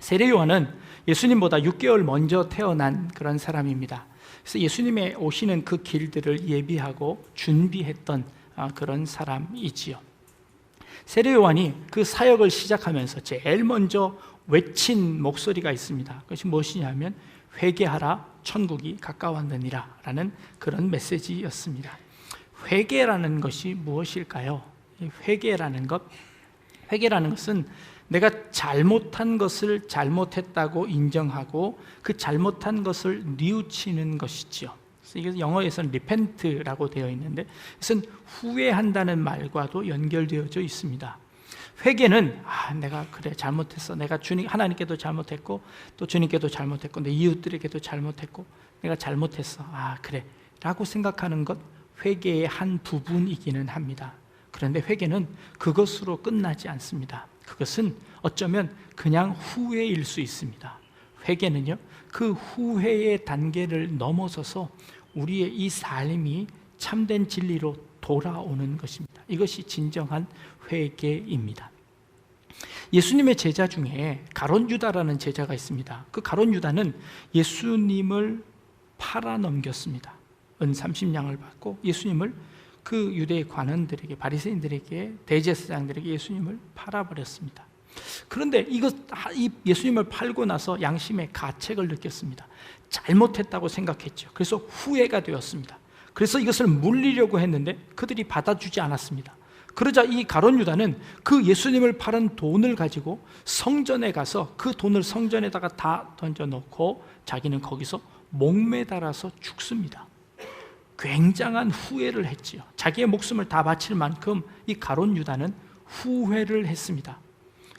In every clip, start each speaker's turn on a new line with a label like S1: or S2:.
S1: 세례 요한은 예수님보다 6개월 먼저 태어난 그런 사람입니다. 그래서 예수님의 오시는 그 길들을 예비하고 준비했던 그런 사람이지요. 세례 요한이 그 사역을 시작하면서 제일 먼저 외친 목소리가 있습니다. 그것이 무엇이냐면 회개하라, 천국이 가까웠느니라 라는 그런 메시지였습니다. 회개라는 것이 무엇일까요? 회개라는 것은 내가 잘못한 것을 잘못했다고 인정하고 그 잘못한 것을 뉘우치는 것이죠. 이게 영어에서는 repent라고 되어 있는데 이것은 후회한다는 말과도 연결되어져 있습니다. 회개는 내가 그래 잘못했어, 내가 하나님께도 잘못했고 또 주님께도 잘못했고 내 이웃들에게도 잘못했고 내가 잘못했어, 그래 라고 생각하는 것, 회개의 한 부분이기는 합니다. 그런데 회개는 그것으로 끝나지 않습니다. 그것은 어쩌면 그냥 후회일 수 있습니다. 회개는요, 그 후회의 단계를 넘어서서 우리의 이 삶이 참된 진리로 돌아오는 것입니다. 이것이 진정한 회개입니다. 예수님의 제자 중에 가룟 유다라는 제자가 있습니다. 그 가룟 유다는 예수님을 팔아넘겼습니다. 은 30냥을 받고 예수님을 그 유대의 관원들에게, 바리새인들에게, 대제사장들에게 예수님을 팔아버렸습니다. 그런데 이 예수님을 팔고 나서 양심의 가책을 느꼈습니다. 잘못했다고 생각했죠. 그래서 후회가 되었습니다. 그래서 이것을 물리려고 했는데 그들이 받아주지 않았습니다. 그러자 이 가룟 유다는 그 예수님을 팔은 돈을 가지고 성전에 가서 그 돈을 성전에다가 다 던져놓고 자기는 거기서 목매달아서 죽습니다. 굉장한 후회를 했지요. 자기의 목숨을 다 바칠 만큼 이 가룟 유다는 후회를 했습니다.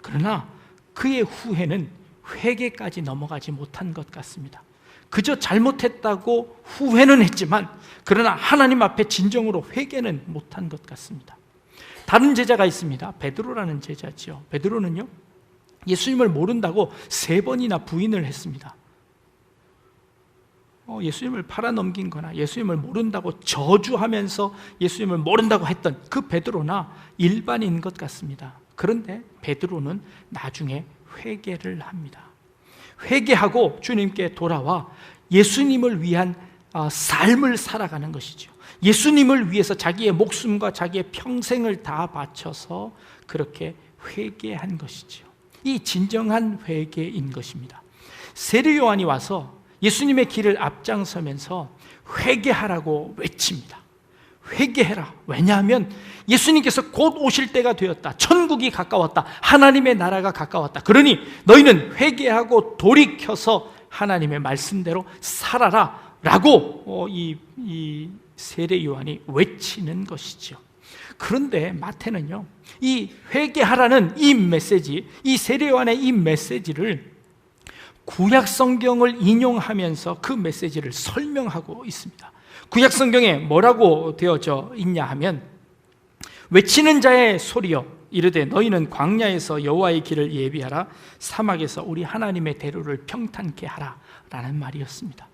S1: 그러나 그의 후회는 회개까지 넘어가지 못한 것 같습니다. 그저 잘못했다고 후회는 했지만 그러나 하나님 앞에 진정으로 회개는 못한 것 같습니다. 다른 제자가 있습니다. 베드로라는 제자지요. 베드로는요, 예수님을 모른다고 3번이나 부인을 했습니다. 예수님을 팔아넘긴 거나 예수님을 모른다고 저주하면서 예수님을 모른다고 했던 그 베드로나 일반인 것 같습니다. 그런데 베드로는 나중에 회개를 합니다. 회개하고 주님께 돌아와 예수님을 위한 삶을 살아가는 것이죠. 예수님을 위해서 자기의 목숨과 자기의 평생을 다 바쳐서 그렇게 회개한 것이죠. 이 진정한 회개인 것입니다. 세례 요한이 와서 예수님의 길을 앞장서면서 회개하라고 외칩니다. 회개해라. 왜냐하면 예수님께서 곧 오실 때가 되었다. 천국이 가까웠다. 하나님의 나라가 가까웠다. 그러니 너희는 회개하고 돌이켜서 하나님의 말씀대로 살아라 라고 이 세례 요한이 외치는 것이죠. 그런데 마태는요, 이 회개하라는 이 메시지, 이 세례 요한의 이 메시지를 구약 성경을 인용하면서 그 메시지를 설명하고 있습니다. 구약 성경에 뭐라고 되어져 있냐 하면 외치는 자의 소리여 이르되 너희는 광야에서 여호와의 길을 예비하라, 사막에서 우리 하나님의 대로를 평탄케 하라 라는 말이었습니다.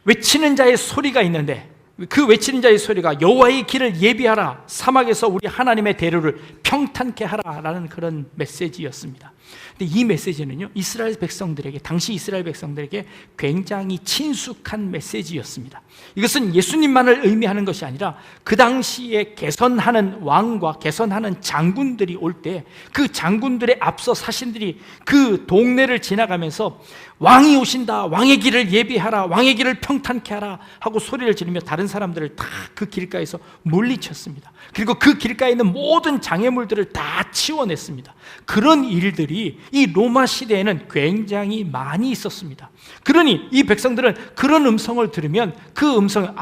S1: 외치는 자의 소리가 있는데 그 외치는 자의 소리가 여호와의 길을 예비하라, 사막에서 우리 하나님의 대로를 평탄케 하라라는 그런 메시지였습니다. 근데 이 메시지는요, 이스라엘 백성들에게, 당시 이스라엘 백성들에게 굉장히 친숙한 메시지였습니다. 이것은 예수님만을 의미하는 것이 아니라 그 당시에 개선하는 왕과 개선하는 장군들이 올 때 그 장군들의 앞서 사신들이 그 동네를 지나가면서 왕이 오신다, 왕의 길을 예비하라, 왕의 길을 평탄케 하라 하고 소리를 지르며 다른 사람들을 다 그 길가에서 물리쳤습니다. 그리고 그 길가에 있는 모든 장애물들을 다 치워냈습니다. 그런 일들이 이 로마 시대에는 굉장히 많이 있었습니다. 그러니 이 백성들은 그런 음성을 들으면 그 음성을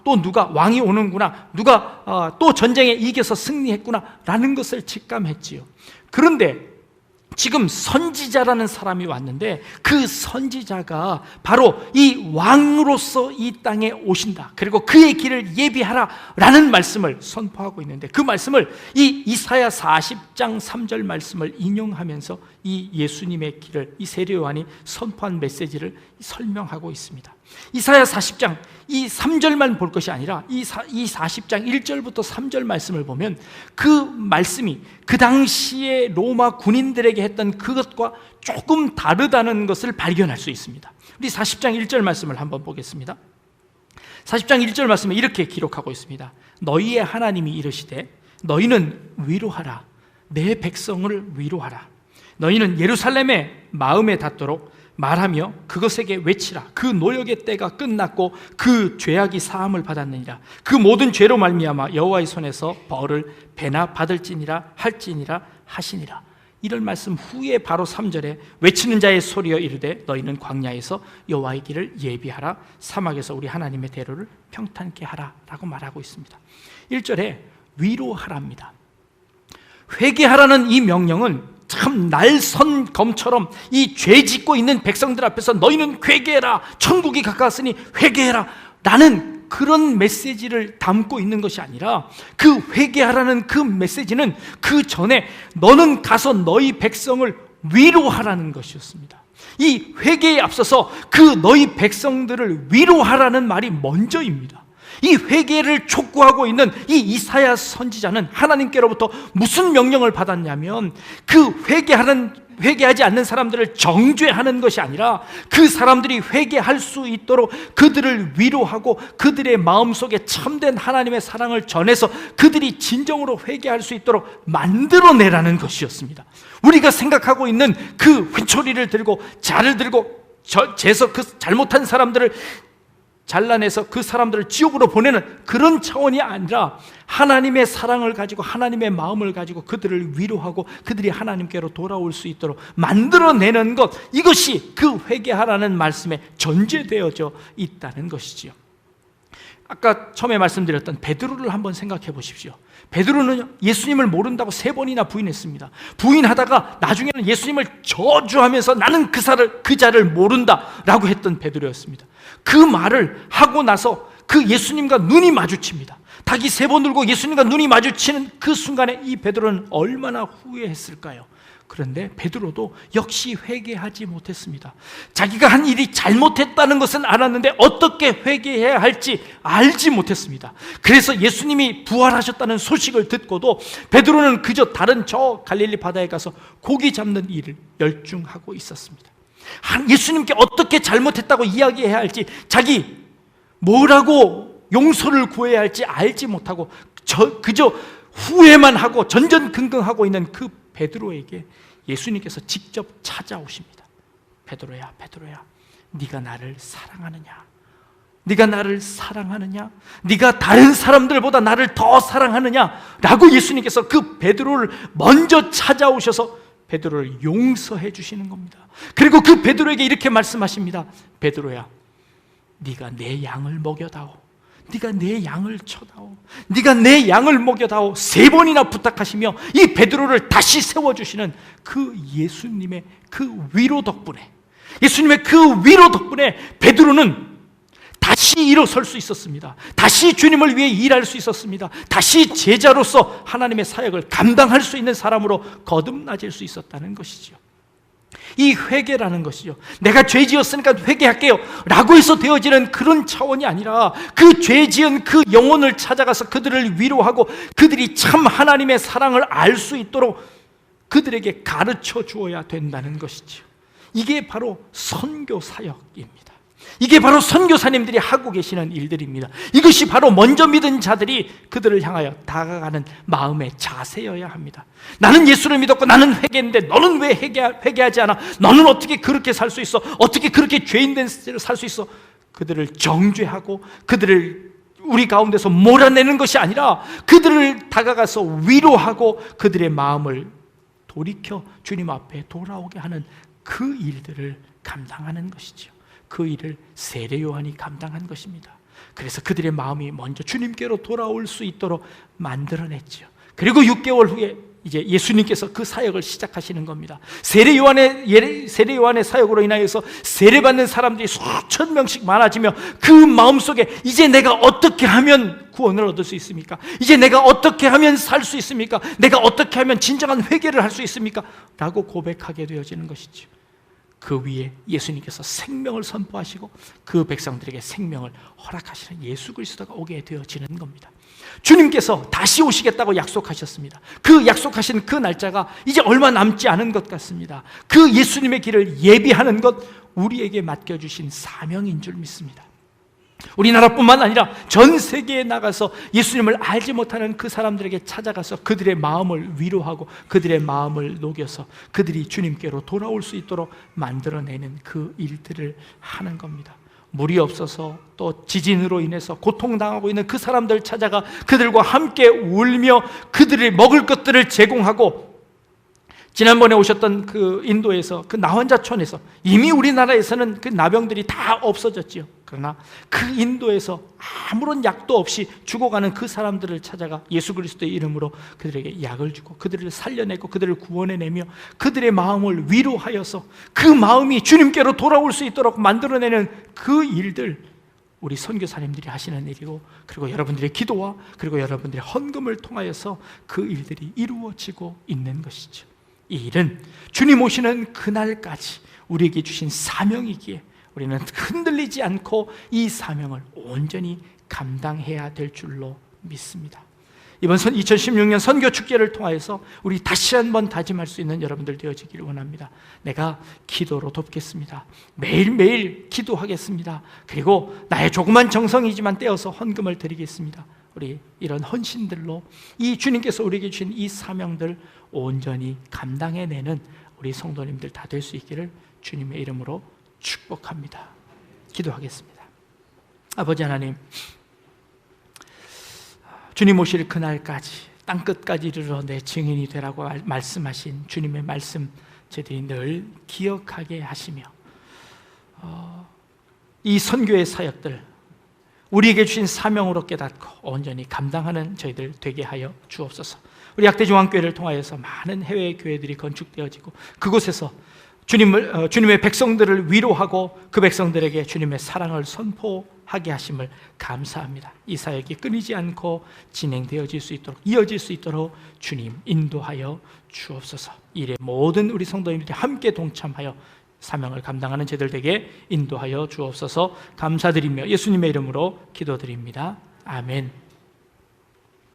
S1: 또 누가 왕이 오는구나, 누가 또 전쟁에 이겨서 승리했구나 라는 것을 직감했지요. 그런데 지금 선지자라는 사람이 왔는데 그 선지자가 바로 이 왕으로서 이 땅에 오신다, 그리고 그의 길을 예비하라 라는 말씀을 선포하고 있는데 그 말씀을 이 이사야 40장 3절 말씀을 인용하면서 이 예수님의 길을 이 세례 요한이 선포한 메시지를 설명하고 있습니다. 이사야 40장 이 3절만 볼 것이 아니라 이 40장 1절부터 3절 말씀을 보면 그 말씀이 그 당시에 로마 군인들에게 백성들에게 했던 그것과 조금 다르다는 것을 발견할 수 있습니다. 우리 40장 1절 말씀을 한번 보겠습니다. 40장 1절 말씀에 이렇게 기록하고 있습니다. 너희의 하나님이 이르시되 너희는 위로하라. 내 백성을 위로하라. 너희는 예루살렘의 마음에 닿도록 말하며 그것에게 외치라. 그 노역의 때가 끝났고 그 죄악이 사함을 받았느니라. 그 모든 죄로 말미암아 여호와의 손에서 벌을 배나 받을지니라 할지니라 하시니라. 이런 말씀 후에 바로 3절에 외치는 자의 소리여 이르되 너희는 광야에서 여호와의 길을 예비하라. 사막에서 우리 하나님의 대로를 평탄케 하라 라고 말하고 있습니다. 1절에 위로하랍니다. 회개하라는 이 명령은 참 날선 검처럼 이 죄 짓고 있는 백성들 앞에서 너희는 회개해라, 천국이 가까웠으니 회개해라 라는 그런 메시지를 담고 있는 것이 아니라, 그 회개하라는 그 메시지는 그 전에 너는 가서 너희 백성을 위로하라는 것이었습니다. 이 회개에 앞서서 그 너희 백성들을 위로하라는 말이 먼저입니다. 이 회개를 촉구하고 있는 이 이사야 선지자는 하나님께로부터 무슨 명령을 받았냐면, 그 회개하지 않는 사람들을 정죄하는 것이 아니라 그 사람들이 회개할 수 있도록 그들을 위로하고 그들의 마음속에 참된 하나님의 사랑을 전해서 그들이 진정으로 회개할 수 있도록 만들어내라는 것이었습니다. 우리가 생각하고 있는 그 회초리를 들고 자를 들고 재서 그 잘못한 사람들을 잘라내서 그 사람들을 지옥으로 보내는 그런 차원이 아니라, 하나님의 사랑을 가지고 하나님의 마음을 가지고 그들을 위로하고 그들이 하나님께로 돌아올 수 있도록 만들어내는 것, 이것이 그 회개하라는 말씀에 전제되어져 있다는 것이지요. 아까 처음에 말씀드렸던 베드로를 한번 생각해 보십시오. 베드로는 예수님을 모른다고 3번이나 부인했습니다. 부인하다가 나중에는 예수님을 저주하면서 나는 그 자를 모른다라고 했던 베드로였습니다. 그 말을 하고 나서 그 예수님과 눈이 마주칩니다. 닭이 3번 들고 예수님과 눈이 마주치는 그 순간에 이 베드로는 얼마나 후회했을까요? 그런데 베드로도 역시 회개하지 못했습니다. 자기가 한 일이 잘못했다는 것은 알았는데 어떻게 회개해야 할지 알지 못했습니다. 그래서 예수님이 부활하셨다는 소식을 듣고도 베드로는 그저 다른 저 갈릴리 바다에 가서 고기 잡는 일을 열중하고 있었습니다. 예수님께 어떻게 잘못했다고 이야기해야 할지, 자기 뭐라고 용서를 구해야 할지 알지 못하고 그저 후회만 하고 전전긍긍하고 있는 그 베드로에게 예수님께서 직접 찾아오십니다. 베드로야, 베드로야, 네가 나를 사랑하느냐? 네가 나를 사랑하느냐? 네가 다른 사람들보다 나를 더 사랑하느냐? 라고 예수님께서 그 베드로를 먼저 찾아오셔서 베드로를 용서해 주시는 겁니다. 그리고 그 베드로에게 이렇게 말씀하십니다. 베드로야, 네가 내 양을 먹여다오. 네가 내 양을 쳐다오. 네가 내 양을 먹여다오. 3번이나 부탁하시며 이 베드로를 다시 세워주시는 그 예수님의 그 위로 덕분에, 예수님의 그 위로 덕분에 베드로는 다시 일어설 수 있었습니다. 다시 주님을 위해 일할 수 있었습니다. 다시 제자로서 하나님의 사역을 감당할 수 있는 사람으로 거듭나질 수 있었다는 것이죠. 이 회개라는 것이죠, 내가 죄 지었으니까 회개할게요 라고 해서 되어지는 그런 차원이 아니라, 그 죄 지은 그 영혼을 찾아가서 그들을 위로하고 그들이 참 하나님의 사랑을 알 수 있도록 그들에게 가르쳐 주어야 된다는 것이죠. 이게 바로 선교 사역입니다. 이게 바로 선교사님들이 하고 계시는 일들입니다. 이것이 바로 먼저 믿은 자들이 그들을 향하여 다가가는 마음의 자세여야 합니다. 나는 예수를 믿었고 나는 회개했는데 너는 왜 회개하지 않아? 너는 어떻게 그렇게 살 수 있어? 어떻게 그렇게 죄인된 세를 살 수 있어? 그들을 정죄하고 그들을 우리 가운데서 몰아내는 것이 아니라 그들을 다가가서 위로하고 그들의 마음을 돌이켜 주님 앞에 돌아오게 하는 그 일들을 감당하는 것이죠. 그 일을 세례 요한이 감당한 것입니다. 그래서 그들의 마음이 먼저 주님께로 돌아올 수 있도록 만들어냈죠. 그리고 6개월 후에 이제 예수님께서 그 사역을 시작하시는 겁니다. 세례 요한의 사역으로 인하여서 세례받는 사람들이 수천 명씩 많아지며 그 마음속에 이제 내가 어떻게 하면 구원을 얻을 수 있습니까? 이제 내가 어떻게 하면 살 수 있습니까? 내가 어떻게 하면 진정한 회개를 할 수 있습니까? 라고 고백하게 되어지는 것이죠. 그 위에 예수님께서 생명을 선포하시고 그 백성들에게 생명을 허락하시는 예수 그리스도가 오게 되어지는 겁니다. 주님께서 다시 오시겠다고 약속하셨습니다. 그 약속하신 그 날짜가 이제 얼마 남지 않은 것 같습니다. 그 예수님의 길을 예비하는 것, 우리에게 맡겨주신 사명인 줄 믿습니다. 우리나라뿐만 아니라 전 세계에 나가서 예수님을 알지 못하는 그 사람들에게 찾아가서 그들의 마음을 위로하고 그들의 마음을 녹여서 그들이 주님께로 돌아올 수 있도록 만들어내는 그 일들을 하는 겁니다. 물이 없어서 또 지진으로 인해서 고통당하고 있는 그 사람들을 찾아가 그들과 함께 울며 그들이 먹을 것들을 제공하고, 지난번에 오셨던 그 인도에서 그 나환자촌에서 이미 우리나라에서는 그 나병들이 다 없어졌지요. 그러나 그 인도에서 아무런 약도 없이 죽어가는 그 사람들을 찾아가 예수 그리스도의 이름으로 그들에게 약을 주고 그들을 살려내고 그들을 구원해내며 그들의 마음을 위로하여서 그 마음이 주님께로 돌아올 수 있도록 만들어내는 그 일들, 우리 선교사님들이 하시는 일이고, 그리고 여러분들의 기도와 그리고 여러분들의 헌금을 통하여서 그 일들이 이루어지고 있는 것이죠. 이 일은 주님 오시는 그날까지 우리에게 주신 사명이기에 우리는 흔들리지 않고 이 사명을 온전히 감당해야 될 줄로 믿습니다. 이번 2016년 선교 축제를 통하여서 우리 다시 한번 다짐할 수 있는 여러분들 되어지기를 원합니다. 내가 기도로 돕겠습니다. 매일매일 기도하겠습니다. 그리고 나의 조그만 정성이지만 떼어서 헌금을 드리겠습니다. 우리 이런 헌신들로 이 주님께서 우리에게 주신 이 사명들 온전히 감당해내는 우리 성도님들 다 될 수 있기를 주님의 이름으로 축복합니다. 기도하겠습니다. 아버지 하나님, 주님 오실 그날까지 땅끝까지 이르러 내 증인이 되라고 말씀하신 주님의 말씀 저희들이 늘 기억하게 하시며 이 선교의 사역들 우리에게 주신 사명으로 깨닫고 온전히 감당하는 저희들 되게 하여 주옵소서. 우리 약대중앙교회를 통하여서 많은 해외 교회들이 건축되어지고 그곳에서 주님의 백성들을 위로하고 그 백성들에게 주님의 사랑을 선포하게 하심을 감사합니다. 이 사역이 끊이지 않고 진행되어질 수 있도록, 이어질 수 있도록 주님 인도하여 주옵소서. 이래 모든 우리 성도님들이 함께 동참하여 사명을 감당하는 저희들 되게 인도하여 주옵소서. 감사드리며 예수님의 이름으로 기도드립니다. 아멘.